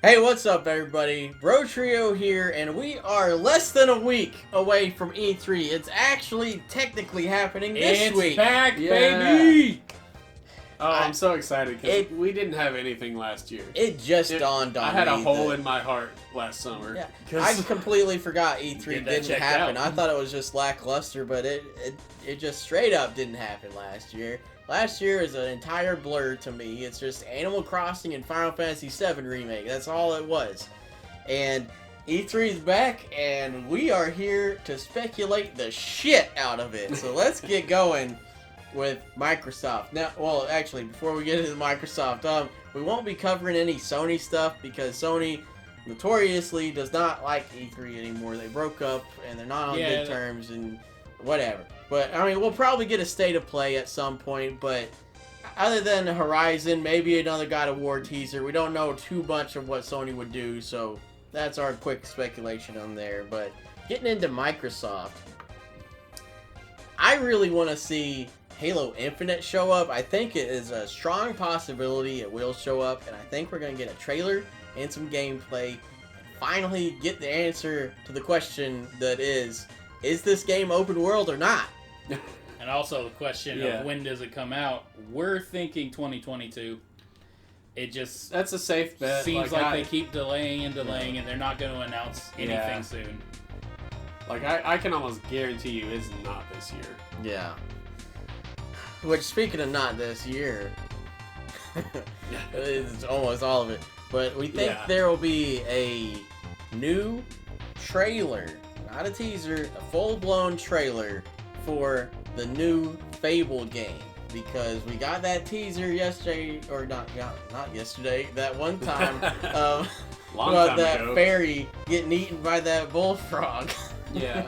Hey, what's up, everybody? Brotrio here, and we are less than a week away from E3. It's actually technically happening this week. It's back, Yeah. baby! Oh, I'm so excited because it- we didn't have anything last year. It just dawned on me. I had a hole that- in my heart last summer. Yeah, 'cause- I completely forgot E3 Get that didn't checked happen. out. I thought it was just lackluster, but it just straight up didn't happen last year. Last year is an entire blur to me. It's just Animal Crossing and Final Fantasy VII Remake. That's all it was. And E3 is back, and we are here to speculate the shit out of it. So let's get going with Microsoft. Now, well, actually, before we get into Microsoft, we won't be covering any Sony stuff because Sony notoriously does not like E3 anymore. They broke up, and they're not on good terms, and whatever. But, I mean, we'll probably get a state of play at some point, but other than Horizon, maybe another God of War teaser, we don't know too much of what Sony would do, so that's our quick speculation on there. But getting into Microsoft, I really want to see Halo Infinite show up. I think it is a strong possibility it will show up, and I think we're going to get a trailer and some gameplay, and finally get the answer to the question that is this game open world or not? And also the question of when does it come out? We're thinking 2022. It just That's a safe bet. seems like they keep delaying and delaying, and they're not going to announce anything soon. Like, I can almost guarantee you it's not this year. Yeah. Which, speaking of not this year, it's almost all of it. But we think there will be a new trailer, not a teaser, a full-blown trailer for the new Fable game. Because we got that teaser yesterday, or not yesterday, that one time, Long about time that ago. fairy getting eaten by that bullfrog. Yeah.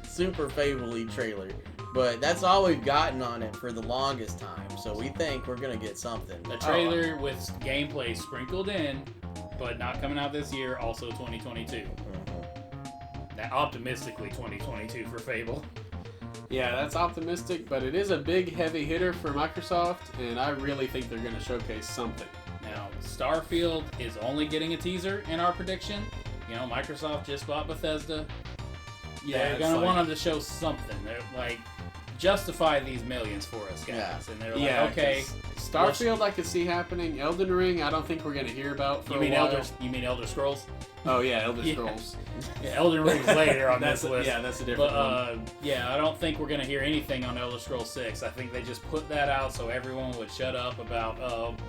Super Fable-y trailer. But that's all we've gotten on it for the longest time. So we think we're going to get something. A trailer with gameplay sprinkled in, but not coming out this year, also 2022. Now, optimistically 2022 for Fable. Yeah, that's optimistic, but it is a big heavy hitter for Microsoft, and I really think they're going to showcase something. Now, Starfield is only getting a teaser in our prediction. You know, Microsoft just bought Bethesda. Yeah, They're gonna want them to show something. They're like, justify these millions for us, guys. Yeah. And they're like, okay. Starfield I could see happening. Elden Ring I don't think we're going to hear about for a while. You mean Elder Scrolls? Oh yeah, Elder Yeah. Scrolls. Yeah, Elden Ring's later on this list. Yeah, that's a different But one. yeah, I don't think we're gonna hear anything on Elder Scrolls 6. I think they just put that out so everyone would shut up about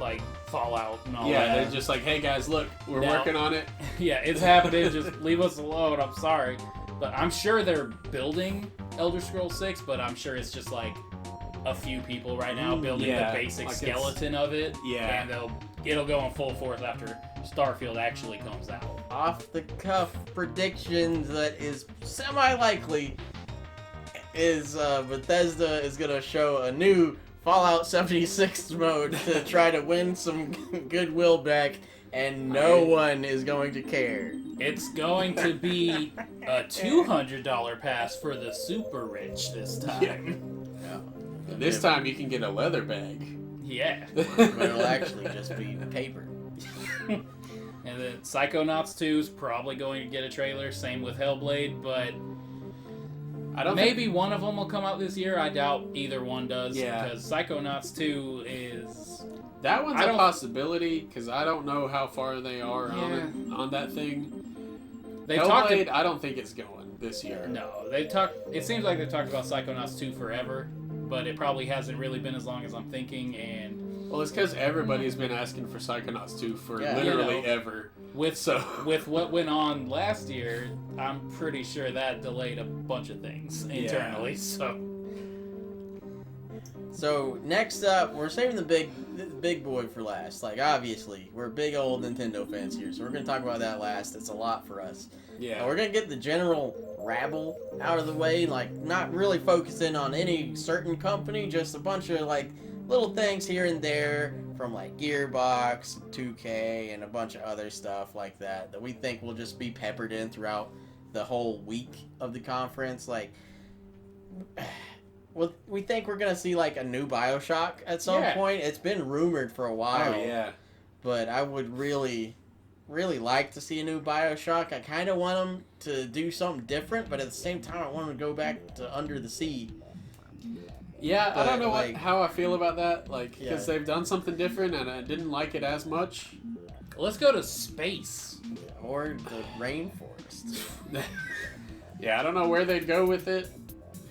like Fallout and all Yeah, that. they're just like, hey guys, look, we're Now- working on it. Yeah, it's happening. Just leave us alone. I'm sorry, but I'm sure they're building Elder Scrolls 6. But I'm sure it's just like a few people right now building yeah, the basic like skeleton of it. Yeah. and it'll go in full force after Starfield actually comes out. Off the cuff predictions that is semi-likely is Bethesda is going to show a new Fallout 76 mode to try to win some goodwill back, and no one is going to care. It's going to be a $200 pass for the super rich this time. This time you can get a leather bag. Yeah. But it'll actually just be paper. And then Psychonauts 2 is probably going to get a trailer. Same with Hellblade, but I don't maybe one of them will come out this year. I doubt either one does. Yeah. Because Psychonauts 2 is... That one's I a don't- possibility because I don't know how far they are on that thing. They talked. Hellblade, I don't think it's going this year. No, they talked. It seems like they talked about Psychonauts 2 forever, but it probably hasn't really been as long as I'm thinking. And Well, it's because everybody's been asking for Psychonauts 2 for Yeah. literally You know. ever. with So with what went on last year, I'm pretty sure that delayed a bunch of things internally. So next up, we're saving the big boy for last. Like, obviously, we're big old Nintendo fans here, so we're gonna talk about that last. It's a lot for us. yeah, We're gonna get the general rabble out of the way, like not really focusing on any certain company, just a bunch of like little things here and there from like Gearbox, 2K, and a bunch of other stuff like that that we think will just be peppered in throughout the whole week of the conference. Like, well, we think we're gonna see like a new BioShock at some Yeah. point. It's been rumored for a while. oh yeah, but I would really like to see a new Bioshock. I kind of want them to do something different, but at the same time, I want them to go back to Under the Sea. Yeah, But, I don't know like- how I feel about that. Like, Yeah. because they've done something different, and I didn't like it as much. Let's go to space. Or the rainforest. Yeah, I don't know where they'd go with it.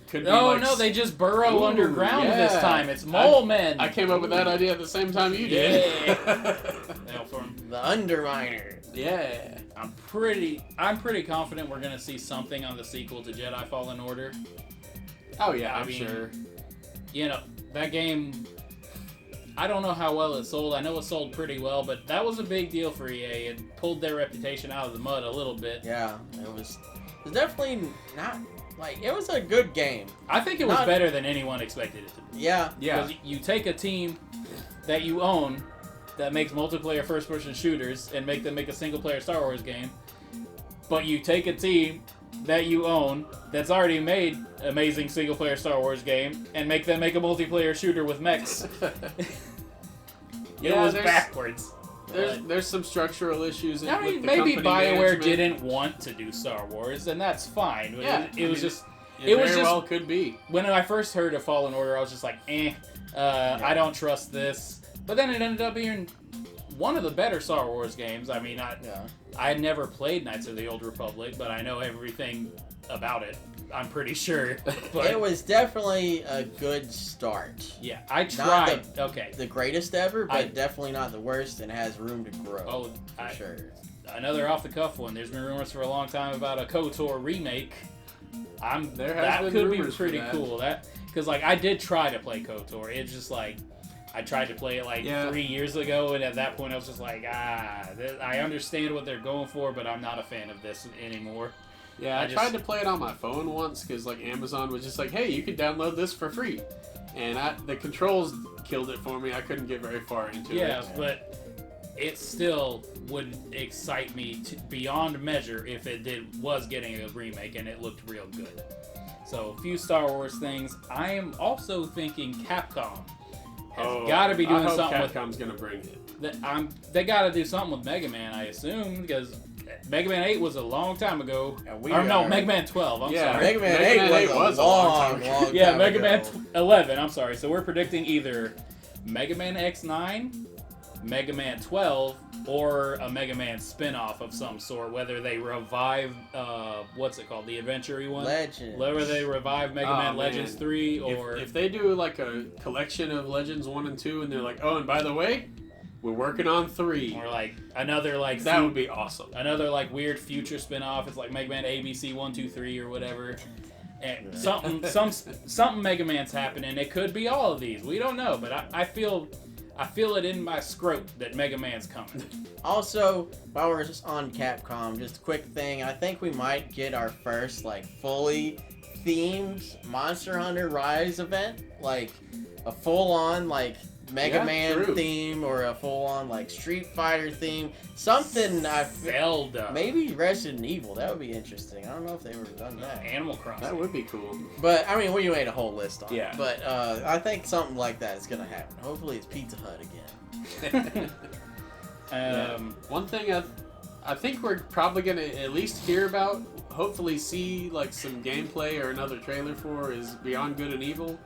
Could be No, like, no, they just burrow Ooh, underground this yeah. time. It's mole men. I came up with that idea at the same time you did. Yeah, The Underminer. Yeah. I'm pretty confident we're gonna see something on the sequel to Jedi Fallen Order. Oh yeah, I I'm mean, sure. You know, that game, I don't know how well it sold. I know it sold pretty well, but that was a big deal for EA. It pulled their reputation out of the mud a little bit. Yeah, it was definitely not, like, it was a good game. I think it was Not- better than anyone expected it to be. Yeah. Yeah. Because you take a team that you own that makes multiplayer first-person shooters and make them make a single-player Star Wars game, but you take a team that you own that's already made amazing single-player Star Wars game and make them make a multiplayer shooter with mechs. It was there's- backwards. There's some structural issues. I mean, with the maybe company BioWare management. didn't want to do Star Wars, and that's fine. But Yeah, it was I mean, just It, it was very just- well could be. when I first heard of Fallen Order, I was just like, I don't trust this. But then it ended up being one of the better Star Wars games. I mean, Yeah. I had never played Knights of the Old Republic, but I know everything about it. I'm pretty sure. But It was definitely a good start. yeah, I Not tried. Okay. The greatest ever, but I- definitely not the worst, and has room to grow. Oh, for sure. Another off-the-cuff one. There's been rumors for a long time about a KOTOR remake. There has That been could be rumors for pretty that. cool. Because like I did try to play KOTOR. It's just like I tried to play it like Yeah. 3 years ago, and at that point I was just like, I understand what they're going for, but I'm not a fan of this anymore. Yeah, I I just- tried to play it on my phone once because like Amazon was just like, hey, you can download this for free, and the controls killed it for me. I couldn't get very far into Yeah, it. but it still would excite me beyond measure if it was getting a remake and it looked real good. So, a few Star Wars things. I am also thinking Capcom has got to be doing I hope something with. Capcom's gonna bring it. They got to do something with Mega Man, I assume, because Mega Man 8 was a long time ago. And we Or no, are- Mega Man 12. I'm Yeah. sorry. Mega Man Mega 8 Man 8 was a long Yeah, time Mega ago. Man 11. I'm sorry. So we're predicting either Mega Man X9, Mega Man 12, or a Mega Man spin-off of some sort. Whether they revive, what's it called, the adventure-y one? Legends. Whether they revive Mega Oh, Man Legends man. 3, or If they do like a collection of Legends 1 and 2, and they're like, oh, and by the way, we're working on 3, or like another like that would be awesome. another like weird future spin-off. It's like Mega Man ABC 1, 2, 3 or whatever. And something Mega Man's happening. It could be all of these. We don't know, but I feel it in my scrote that Mega Man's coming. Also, while we're just on Capcom, just a quick thing. I think we might get our first, like, fully themed Monster Hunter Rise event. Like, a full-on, like, Mega Yeah, Man true. theme, or a full-on, like, Street Fighter theme. Something Zelda. maybe Resident Evil. That would be interesting. I don't know if they would have done that. Animal Crossing. That would be cool. But, I mean, we made a whole list on Yeah. it. But I think something like that is going to happen. Hopefully it's Pizza Hut again. One thing I think we're probably gonna at least hear about, hopefully see like some gameplay or another trailer for, is Beyond Good and Evil.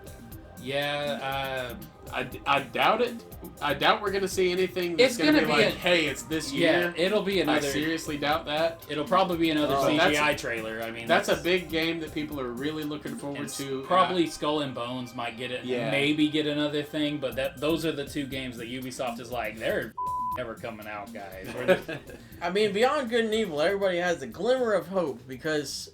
Yeah, I doubt it. I doubt we're gonna see anything that's It's gonna gonna be be like, hey, it's this yeah, year. it'll be I another. seriously doubt that. It'll probably be another Oh, CGI trailer. I mean, That's a big game that people are really looking forward and to. probably Skull and Bones might get it. Yeah. Maybe get another thing, but those are the two games that Ubisoft is like they're never coming out, guys. I mean, Beyond Good and Evil, everybody has a glimmer of hope because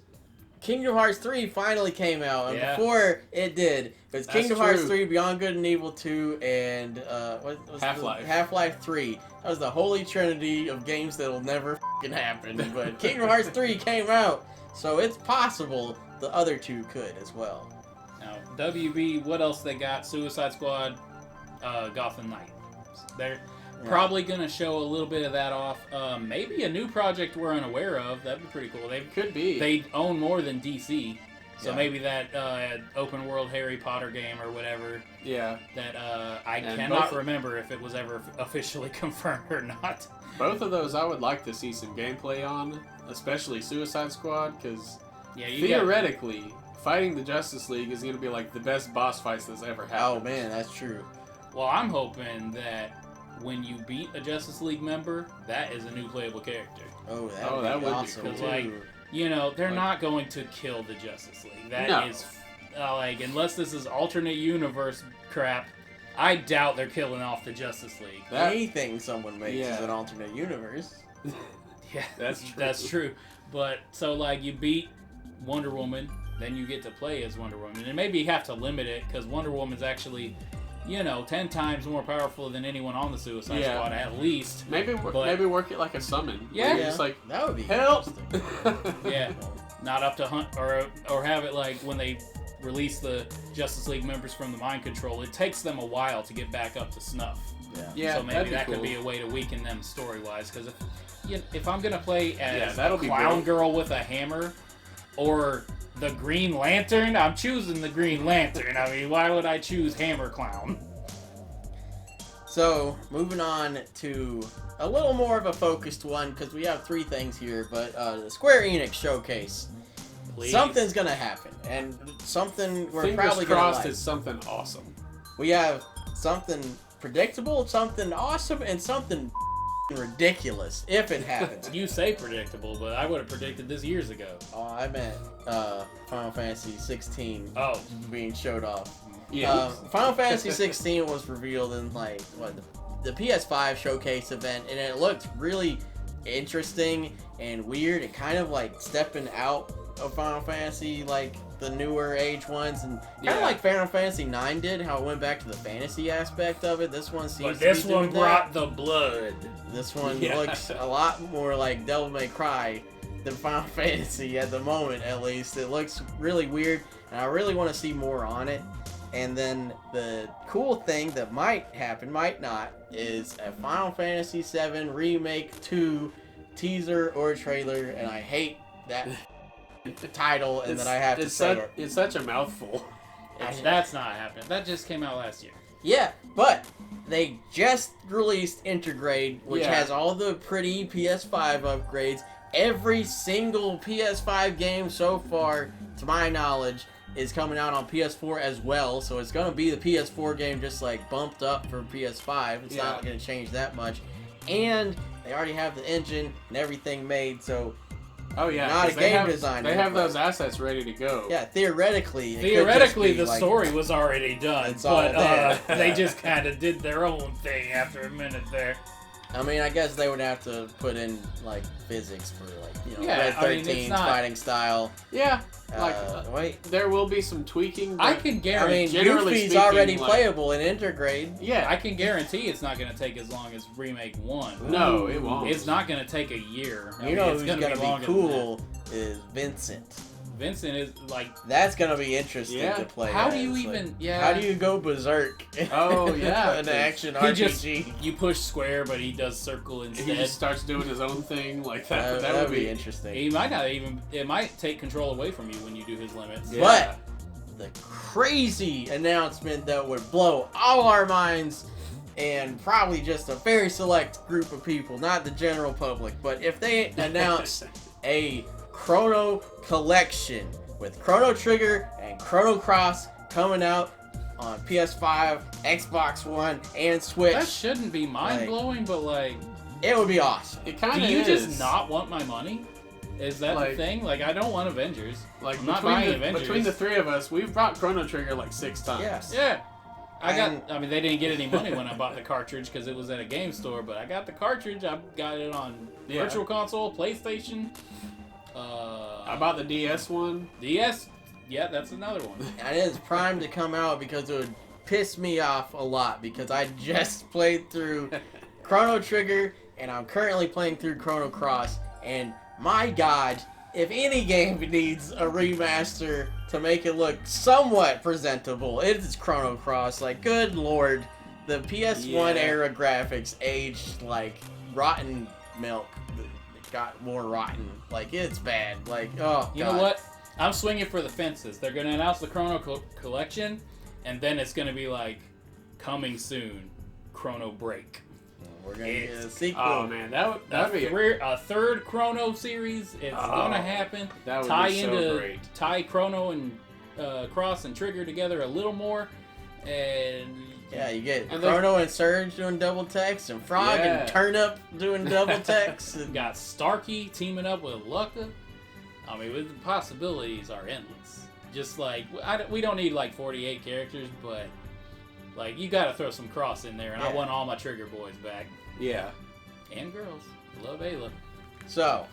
Kingdom Hearts 3 finally came out, and Yeah. before it did, it was That's Kingdom Hearts true. 3, Beyond Good and Evil 2, and what was Half-Life. Half-Life 3. That was the holy trinity of games that'll never f***ing happen. But Kingdom Hearts 3 came out, so it's possible the other two could as well. Now, WB, what else they got? Suicide Squad, Gotham Knight. They're probably gonna show a little bit of that off. Maybe a new project we're unaware of. That'd be pretty cool. Could be. They own more than DC, So maybe that open world Harry Potter game or whatever. Yeah. That I cannot remember if it was ever officially confirmed or not. Both of those I would like to see some gameplay on, especially Suicide Squad, because theoretically, fighting the Justice League is going to be like the best boss fights that's ever happened. Oh man, that's true. Well, I'm hoping that when you beat a Justice League member, that is a new playable character. Oh, that would be awesome. Because, like, you know, they're not going to kill the Justice League. That is, like, unless this is alternate universe crap, I doubt they're killing off the Justice League. Anything someone makes is an alternate universe. Yeah, that's true. But, so, like, you beat Wonder Woman, then you get to play as Wonder Woman. And maybe you have to limit it, because Wonder Woman's actually, you know, 10 times more powerful than anyone on the Suicide Squad, at least. Maybe work it like a summon. Yeah. Just like, that would be help! Yeah. Not up to hunt, or have it like when they release the Justice League members from the mind control, it takes them a while to get back up to snuff. Yeah, so maybe that could be a way to weaken them story-wise, because if I'm going to play as a clown girl with a hammer, or the Green Lantern, I'm choosing the Green Lantern. I mean, why would I choose Hammer Clown? So, moving on to a little more of a focused one, because we have 3 things here, but the Square Enix showcase. Please. Something's gonna happen, and something we're probably gonna crossed like. is something awesome. We have something predictable, something awesome, and something ridiculous, if it happens. You say predictable, but I would have predicted this years ago. Oh, I meant Final Fantasy 16 being showed off. Yeah. Final Fantasy 16 was revealed in like the PS5 showcase event, and it looked really interesting and weird and kind of like stepping out of Final Fantasy, like the newer age ones, and kind of like Final Fantasy 9 did, how it went back to the fantasy aspect of it. This one seems to this be one doing brought that. the blood. This one looks a lot more like Devil May Cry than Final Fantasy at the moment, at least. It looks really weird, and I really want to see more on it. And then the cool thing that might happen, might not, is a Final Fantasy VII Remake 2 teaser or trailer, and I hate that title, and that I have to say it. It's such a mouthful. That's not happening. That just came out last year. Yeah, but they just released Intergrade, which has all the pretty PS5 upgrades. Every single PS5 game so far, to my knowledge, is coming out on PS4 as well, so it's going to be the PS4 game just like bumped up for PS5. It's not going to change that much. And they already have the engine and everything made, so not a game designer. They have those assets ready to go. Yeah, theoretically the story was already done, but they just kind of did their own thing after a minute there. I mean, I guess they would have to put in like physics for Red 13's fighting style. Yeah. There will be some tweaking. I can guarantee. Yuffie's already playable in Intergrade. Yeah, I can guarantee it's not going to take as long as Remake 1. No, it won't. It's not going to take a year. Who's going to be cool is Vincent. Vincent is like... That's going to be interesting to play. How do you even... How do you go berserk? Oh, yeah. An action RPG. You push square, but he does circle instead. He just starts doing his own thing like that. That would be interesting. He might not even... It might take control away from you when you do his limits. Yeah. But the crazy announcement that would blow all our minds, and probably just a very select group of people, not the general public, but if they announce a Chrono collection with Chrono Trigger and Chrono Cross coming out on PS5, Xbox One, and Switch. That shouldn't be mind-blowing, but like... It would be awesome. It kind of is. Do you just not want my money? Is that the thing? Like, I don't want Avengers. Like, I'm not buying Avengers. Between the 3 of us, we've bought Chrono Trigger like 6 times. Yes. Yeah. I mean, they didn't get any money when I bought the cartridge because it was at a game store, but I got the cartridge. I got it on Virtual Console, PlayStation. I bought the DS one. DS? Yeah, that's another one. And it is primed to come out because it would piss me off a lot because I just played through Chrono Trigger and I'm currently playing through Chrono Cross, and my god, if any game needs a remaster to make it look somewhat presentable, it is Chrono Cross. Like, good lord, the PS1 era graphics aged like rotten milk. Got more rotten. Like, it's bad. Like, oh, You know what? I'm swinging for the fences. They're going to announce the Chrono collection, and then it's going to be like, coming soon, Chrono Break. We're going to get a sequel. Oh, man. That would be a third Chrono series. It's going to happen. That would be so great. Tie Chrono and Cross and Trigger together a little more. And yeah, you get Chrono and Surge doing double text, and Frog and Turnip doing double text. And got Starkey teaming up with Lucca. I mean, the possibilities are endless. Just like, we don't need like 48 characters, but like, you gotta throw some Cross in there, and I want all my Trigger boys back. Yeah. And girls. Love Ayla. So,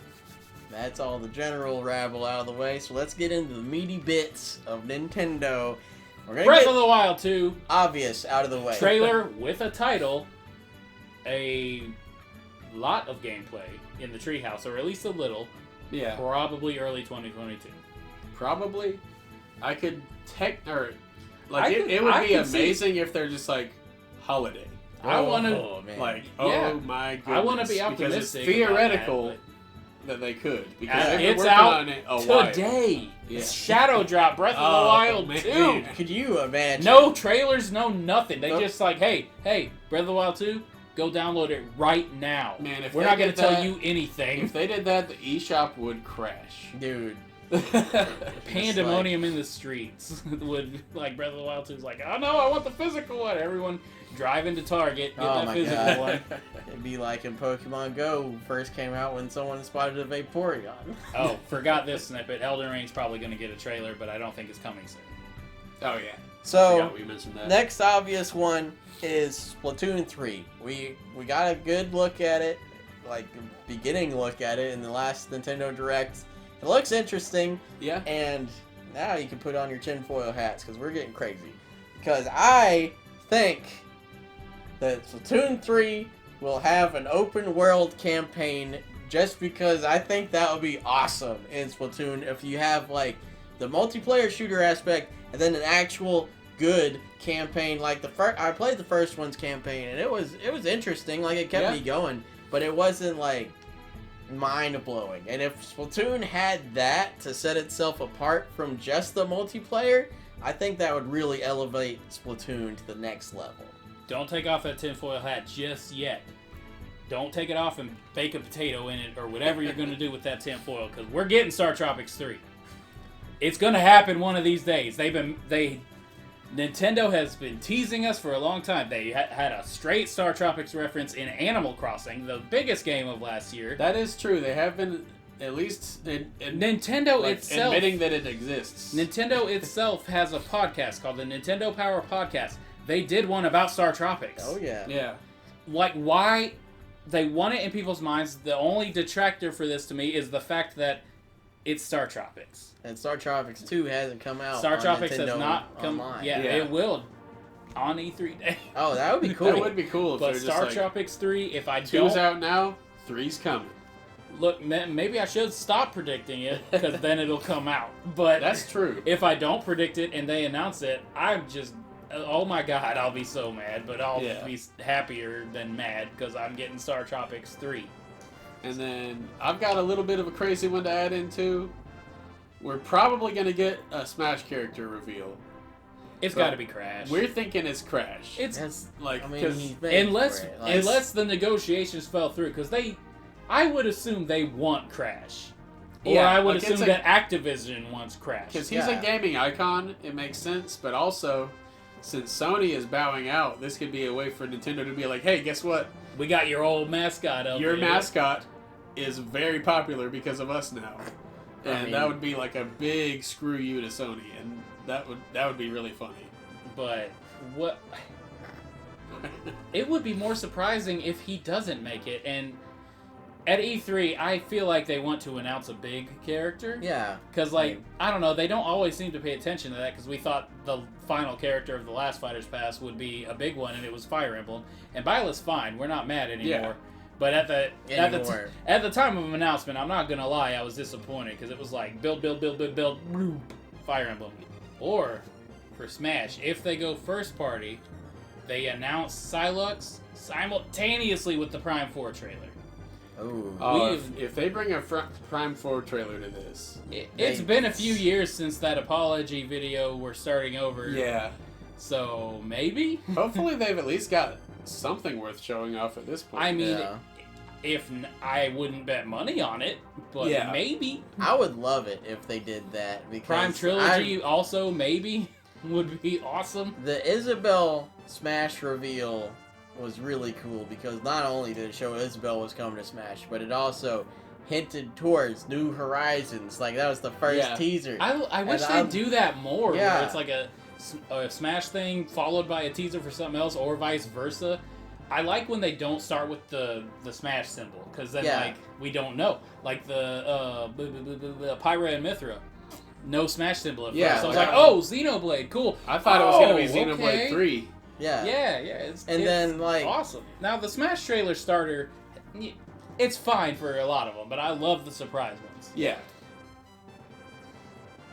that's all the general rabble out of the way, so let's get into the meaty bits of Nintendo. We're gonna Breath get of the Wild 2. obvious out of the way. Trailer with a title, a lot of gameplay in the treehouse, or at least a little. Yeah. Probably early 2022. Probably. I could it would I be could see- amazing if they're just like holiday. I want to man. Like, Yeah. oh my goodness. I want to be optimistic. Because it's theoretical about that they could. Because they've been it's working out on it a while. today. Yeah. Shadow Drop Breath of the Wild man. 2. Could you imagine? No trailers, no nothing. They Nope. just like, hey, Breath of the Wild 2, go download it right now. Man, if we're they not going to did tell that- you anything. If they did that, the eShop would crash. Dude. Pandemonium in the streets would, like, Breath of the Wild 2 is like, oh no, I want the physical one. Everyone driving to Target, get Oh that my physical god. one. It'd be like in Pokemon Go first came out when someone spotted a Vaporeon. Oh, forgot this snippet. Elden Ring's probably going to get a trailer, but I don't think it's coming soon. Oh, yeah. So, Forgot we mentioned that. next obvious one is Splatoon 3. We got a good look at it, like beginning look at it in the last Nintendo Direct. It looks interesting, Yeah. and now you can put on your tinfoil hats because we're getting crazy. Because I think that Splatoon 3 will have an open world campaign just because I think that would be awesome in Splatoon if you have like the multiplayer shooter aspect and then an actual good campaign. Like I played the first one's campaign and it was interesting, like it kept me going, but it wasn't like mind-blowing. And if Splatoon had that to set itself apart from just the multiplayer, I think that would really elevate Splatoon to the next level. Don't take off that tinfoil hat just yet. Don't take it off and bake a potato in it or whatever you're going to do with that tinfoil, because we're getting Star Tropics 3. It's going to happen one of these days. Nintendo has been teasing us for a long time. They had a straight Star Tropics reference in Animal Crossing, the biggest game of last year. That is true. They have been at least Nintendo itself admitting that it exists. Nintendo itself has a podcast called the Nintendo Power Podcast. They did one about Star Tropics. Oh yeah. Yeah. Like, why they want it in people's minds. The only detractor for this to me is the fact that it's Star Tropics. And Star Tropics 2 hasn't come out. Star on Tropics Nintendo has not come. online. Yeah, it will on E3 day. Oh, that would be cool. That would be cool if But they're Star just like, Tropics 3, if I 2's don't out now, 3's coming. look, maybe I should stop predicting it because then it'll come out. But That's true. if I don't predict it and they announce it, I'm just, oh my god, I'll be so mad. But I'll be happier than mad because I'm getting Star Tropics 3. And then I've got a little bit of a crazy one to add into. We're probably going to get a Smash character reveal. It's got to be Crash. We're thinking it's Crash. That's like, I mean, because he's made unless for it. Like, unless the negotiations fell through, because I would assume they want Crash, or I would assume that Activision wants Crash. Because he's a gaming icon, it makes sense. But also, since Sony is bowing out, this could be a way for Nintendo to be like, hey, guess what? We got your old mascot up Your here. mascot is very popular because of us now. And that would be like a big screw you to Sony, and that would be really funny. But what? It would be more surprising if he doesn't make it. And at E3, I feel like they want to announce a big character. Yeah. Because, like, I don't know, they don't always seem to pay attention to that, because we thought the final character of the last Fighters Pass would be a big one, and it was Fire Emblem. And Byla's fine. We're not mad anymore. Yeah. But at the time of announcement, I'm not gonna lie, I was disappointed because it was like build, Fire Emblem. Or for Smash, if they go first party, they announce Psylux simultaneously with the Prime 4 trailer. Ooh. If they bring a Prime 4 trailer to this. It's been a few years since that apology video. We're starting over. Yeah. So, maybe? Hopefully they've at least got something worth showing off at this point. I mean, I wouldn't bet money on it, but maybe. I would love it if they did that. Because Prime Trilogy also, maybe, would be awesome. The Isabelle Smash reveal was really cool because not only did it show Isabelle was coming to Smash, but it also hinted towards New Horizons. Like, that was the first teaser. I wish they'd do that more. Yeah. Where it's like a Smash thing followed by a teaser for something else, or vice versa. I like when they don't start with the Smash symbol, because then, like, we don't know. Like the Pyra and Mithra. No Smash symbol at first. So I was like, oh, Xenoblade, cool. I thought it was going to be Xenoblade 3. Yeah. It's then, like, awesome. Now, the Smash trailer starter, it's fine for a lot of them, but I love the surprise ones. Yeah.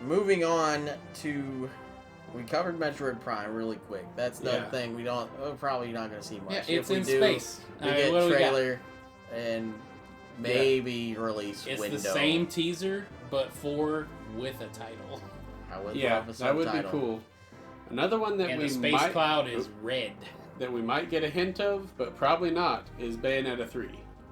Moving on to... We covered Metroid Prime really quick. That's the thing we're probably not going to see much. Yeah, it's if we in do, space. We get trailer and maybe release it's window. It's the same teaser, but with a title. I would love a that subtitle. would be cool. Another one that the space cloud is red. That we might get a hint of, but probably not, is Bayonetta 3.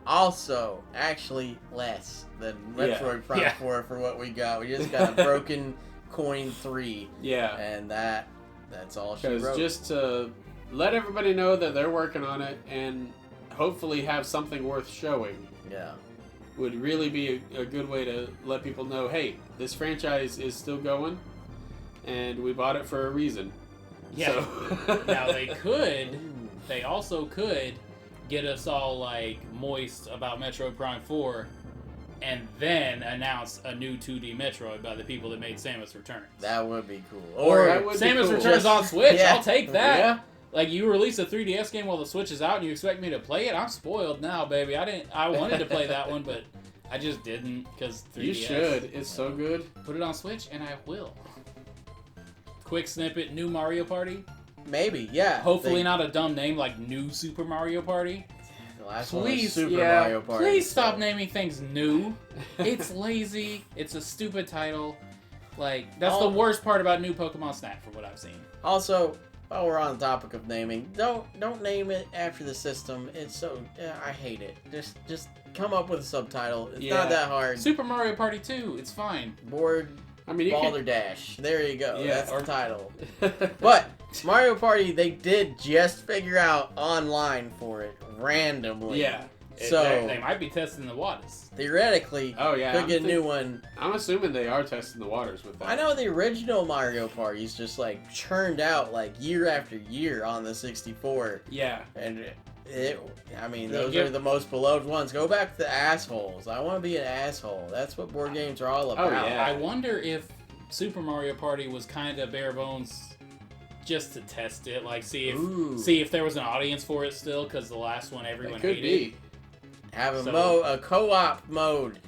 Also, actually less than Metroid Prime 4 for what we got. We just got a broken coin 3. Yeah. And that's all she wrote. Because just to let everybody know that they're working on it and hopefully have something worth showing. Yeah. Would really be a good way to let people know, hey, this franchise is still going, and we bought it for a reason. Yeah. So. Now they also could get us all like moist about Metroid Prime 4 and then announce a new 2D Metroid by the people that made Samus Returns. That would be cool. Or Samus Returns on Switch. Yeah. I'll take that. Yeah. Like, you release a 3DS game while the Switch is out and you expect me to play it? I'm spoiled now, baby. I wanted to play that one, but I just didn't because 3DS. You should. It's so good. Put it on Switch and I will. Quick snippet, New Mario Party. Maybe, yeah. Hopefully not a dumb name like New Super Mario Party. The last one was Please, Super Mario Party. Please stop naming things new. It's lazy. It's a stupid title. Like, that's the worst part about New Pokemon Snap from what I've seen. Also, while we're on the topic of naming, don't name it after the system. It's so I hate it. Just come up with a subtitle. It's not that hard. Super Mario Party 2. It's fine. Board. I mean, Balderdash. There you go. Yeah, That's the title. But Mario Party, they did just figure out online for it randomly. Yeah. So they might be testing the waters. Theoretically, could get a new one. I'm assuming they are testing the waters with that. I know the original Mario Parties just like churned out like year after year on the 64. Yeah. And those are the most beloved ones. Go back to the assholes. I want to be an asshole. That's what board games are all about. Oh, yeah. I wonder if Super Mario Party was kind of bare bones just to test it, like see if there was an audience for it still, because the last one everyone hated. Have a co-op mode.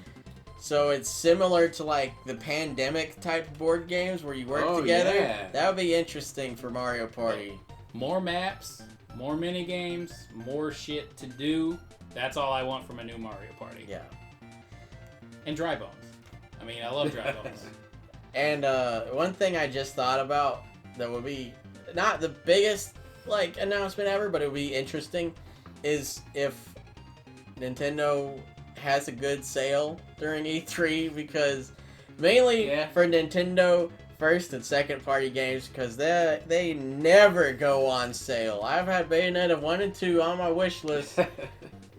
So it's similar to like the pandemic type board games where you work together. Yeah. That would be interesting for Mario Party. More maps, more mini games, more shit to do. That's all I want from a new Mario Party. Yeah. And Dry Bones. I mean, I love Dry Bones. And one thing I just thought about that would be not the biggest like announcement ever, but it would be interesting, is if Nintendo has a good sale during E3, because mainly for Nintendo first and second party games, because they never go on sale. I've had Bayonetta 1 and 2 on my wish list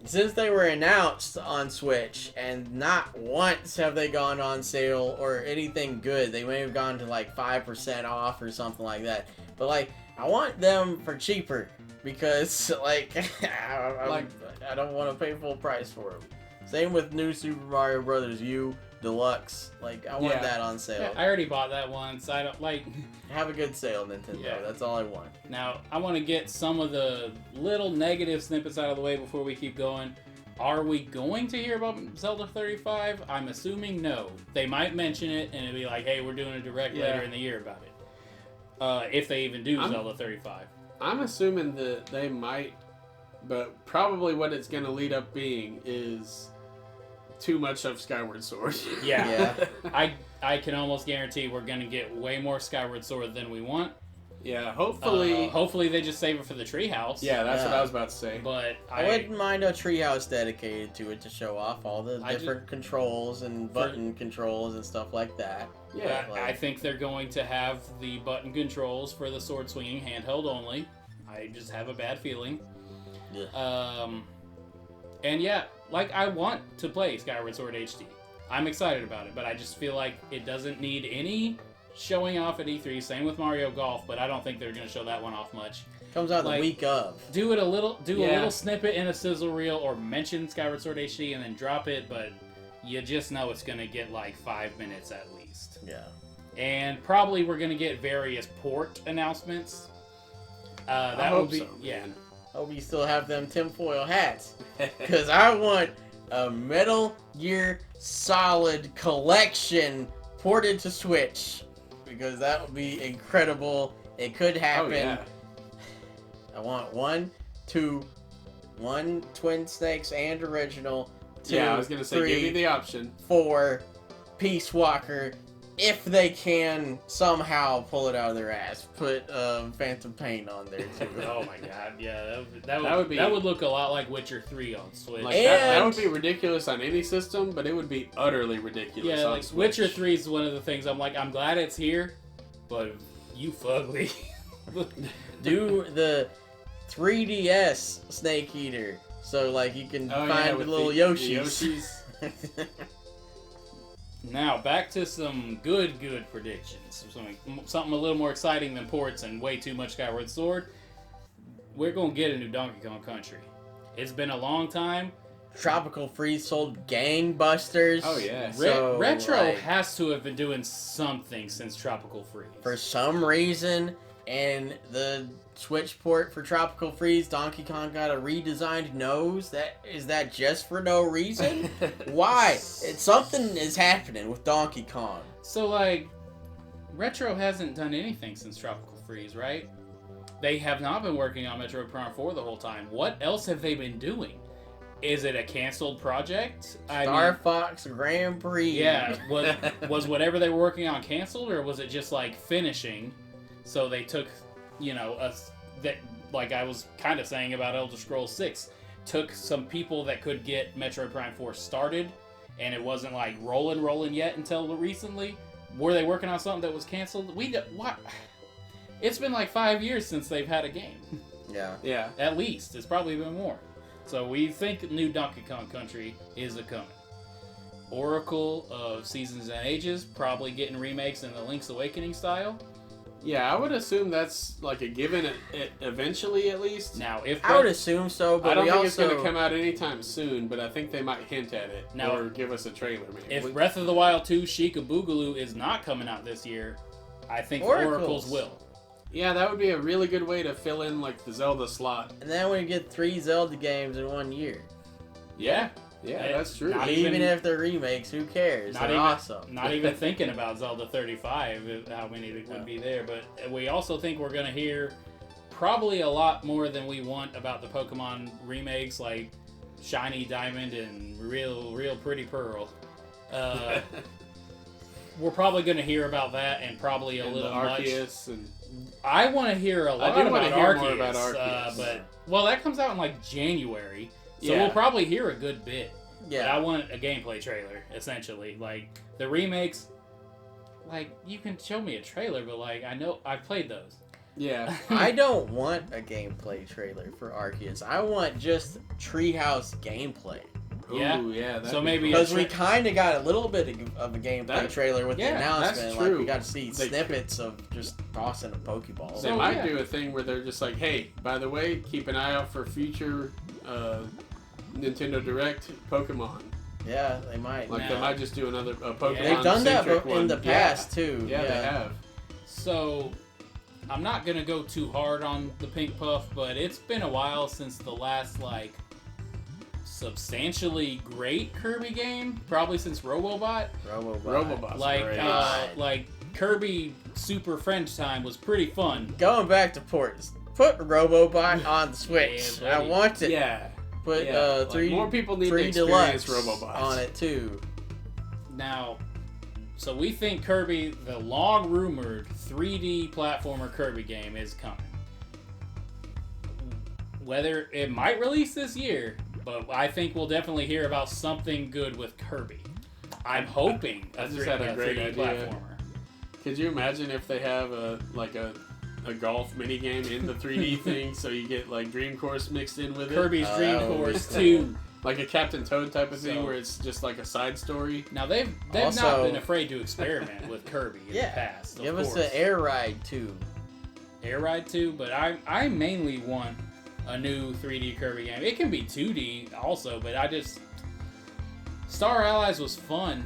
since they were announced on Switch, and not once have they gone on sale or anything good. They may have gone to like 5% off or something like that, but like I want them for cheaper, because like I don't want to pay full price for them. Same with New Super Mario Brothers U Deluxe. Like I want that on sale. Yeah, I already bought that once. I don't like. Have a good sale, Nintendo. Yeah. That's all I want. Now I want to get some of the little negative snippets out of the way before we keep going. Are we going to hear about Zelda 35? I'm assuming no. They might mention it and it'll be like, hey, we're doing a direct later in the year about it. If they even do Zelda 35. I'm assuming that they might, but probably what it's going to lead up being is too much of Skyward Sword. Yeah. I can almost guarantee we're gonna get way more Skyward Sword than we want. Yeah, hopefully. Hopefully they just save it for the treehouse. Yeah, that's what I was about to say. But I wouldn't mind a treehouse dedicated to it to show off all the different controls and button controls and stuff like that. Yeah, I think they're going to have the button controls for the sword swinging handheld only. I just have a bad feeling. Yeah. And yeah, like I want to play Skyward Sword HD. I'm excited about it, but I just feel like it doesn't need any showing off at E3. Same with Mario Golf, but I don't think they're going to show that one off much. Comes out the week of. Do a little snippet in a sizzle reel or mention Skyward Sword HD and then drop it, but you just know it's going to get like 5 minutes at least. Yeah. And probably we're going to get various port announcements. I hope so. Yeah. Hope you still have them tinfoil hats. Because I want a Metal Gear Solid collection ported to Switch. Because that would be incredible. It could happen. Oh, yeah. I want one Twin Snakes and original. 2, I was going to say, 3, give me the option. 4, Peace Walker. If they can somehow pull it out of their ass, put Phantom Pain on there too. Oh my god, yeah, that would look a lot like Witcher 3 on Switch. Like that would be ridiculous on any system, but it would be utterly ridiculous on Switch. Witcher 3 is one of the things I'm glad it's here, but you fugly. Do the 3DS Snake Eater, so like you can find the little Yoshis. Now, back to some good predictions. Something a little more exciting than ports and way too much Skyward Sword. We're going to get a new Donkey Kong Country. It's been a long time. Tropical Freeze sold gangbusters. Oh, yeah. So, Retro has to have been doing something since Tropical Freeze. For some reason, in the Switch port for Tropical Freeze, Donkey Kong got a redesigned nose. Is that just for no reason? Why? Something is happening with Donkey Kong. So, like, Retro hasn't done anything since Tropical Freeze, right? They have not been working on Metroid Prime 4 the whole time. What else have they been doing? Is it a canceled project? Star Fox Grand Prix. Yeah, was whatever they were working on canceled, or was it just, like, finishing? So they took, like I was kind of saying about Elder Scrolls 6, took some people that could get Metroid Prime 4 started, and it wasn't like rolling yet until recently. Were they working on something that was canceled? What? It's been like 5 years since they've had a game. Yeah. At least. It's probably been more. So we think new Donkey Kong Country is a-coming. Oracle of Seasons and Ages, probably getting remakes in the Link's Awakening style. Yeah, I would assume that's like a given eventually, at least. Now, I would assume so, but I don't think it's going to come out anytime soon, but I think they might hint at it or give us a trailer. Maybe. If Breath of the Wild 2 Sheikah Boogaloo is not coming out this year, I think Oracles will. Yeah, that would be a really good way to fill in like the Zelda slot. And then we get 3 Zelda games in 1 year. Yeah, that's true. Even if they're remakes, who cares? They're awesome. Not even thinking about Zelda 35, how many would be there. But we also think we're going to hear probably a lot more than we want about the Pokemon remakes, like Shiny Diamond and Real Pretty Pearl. We're probably going to hear about that and probably a little Arceus much. I want to hear a lot about Arceus, but that comes out in like January. So we'll probably hear a good bit. Yeah. But I want a gameplay trailer, essentially. Like, the remakes, like, you can show me a trailer, but, like, I know I've played those. Yeah. I don't want a gameplay trailer for Arceus. I want just Treehouse gameplay. Yeah. Ooh, yeah. So maybe because we kind of got a little bit of a gameplay trailer with the announcement. That's true. Like, we got to see snippets of just tossing a Pokeball. They might do a thing where they're just like, hey, by the way, keep an eye out for future Nintendo Direct Pokemon. Yeah, they might. Like, they might just do another Pokemon. They've done that in the past, too. Yeah, they have. So, I'm not going to go too hard on the Pink Puff, but it's been a while since the last, like, substantially great Kirby game. Probably since Robobot. Robobot's like, like, Kirby Super French Time was pretty fun. Going back to ports. Put Robobot on the Switch. I want it. Yeah. Put like, 3 more people need to 3 experience Deluxe Robobots on it too. Now, so we think Kirby, the long-rumored 3D platformer Kirby game, is coming. Whether it might release this year, but I think we'll definitely hear about something good with Kirby. I'm hoping I just had a great 3D idea. platformer. Could you imagine if they have a golf minigame in the 3D thing, so you get like Dream Course mixed in with it? Kirby's Dream that would be Course cool. 2. Like a Captain Toad type of thing So- where it's just like a side story. Now they've Also- not been afraid to experiment with Kirby in Yeah, the past. give of us course. an Air Ride too. Air Ride 2, but I mainly want a new 3D Kirby game. It can be 2D also, but Star Allies was fun,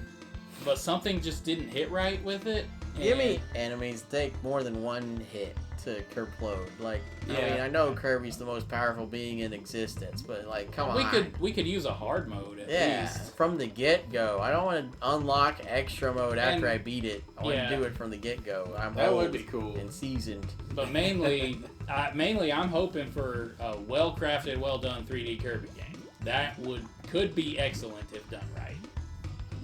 but something just didn't hit right with it. Give me enemies take more than one hit to kerplode. Like, I Yeah. mean, I know Kirby's the most powerful being in existence, but like, come on. We could use a hard mode at Yeah, least. from the get-go. I don't want to unlock extra mode after And- I beat it. I want yeah. to do it from the get-go. I'm That would old be cool. and seasoned. But mainly I'm hoping for a well-crafted, well-done 3D Kirby game. That could be excellent if done right.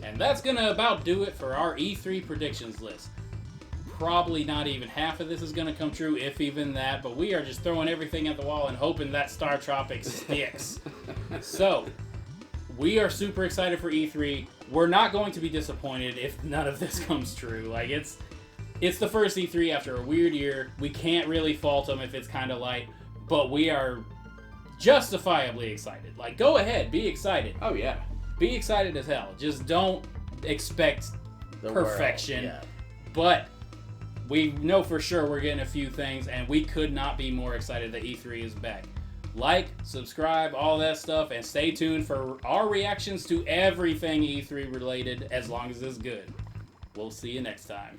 And that's gonna about do it for our E3 predictions list. Probably not even half of this is gonna come true, if even that, but we are just throwing everything at the wall and hoping that Star Tropics sticks. So, we are super excited for E3. We're not going to be disappointed if none of this comes true. Like, it's the first E3 after a weird year. We can't really fault them if it's kind of light, but we are justifiably excited. Like, go ahead, be excited. Oh yeah. Be excited as hell. Just don't expect The perfection. world, But we know for sure we're getting a few things, and we could not be more excited that E3 is back. Like, subscribe, all that stuff, and stay tuned for our reactions to everything E3 related, as long as it's good. We'll see you next time.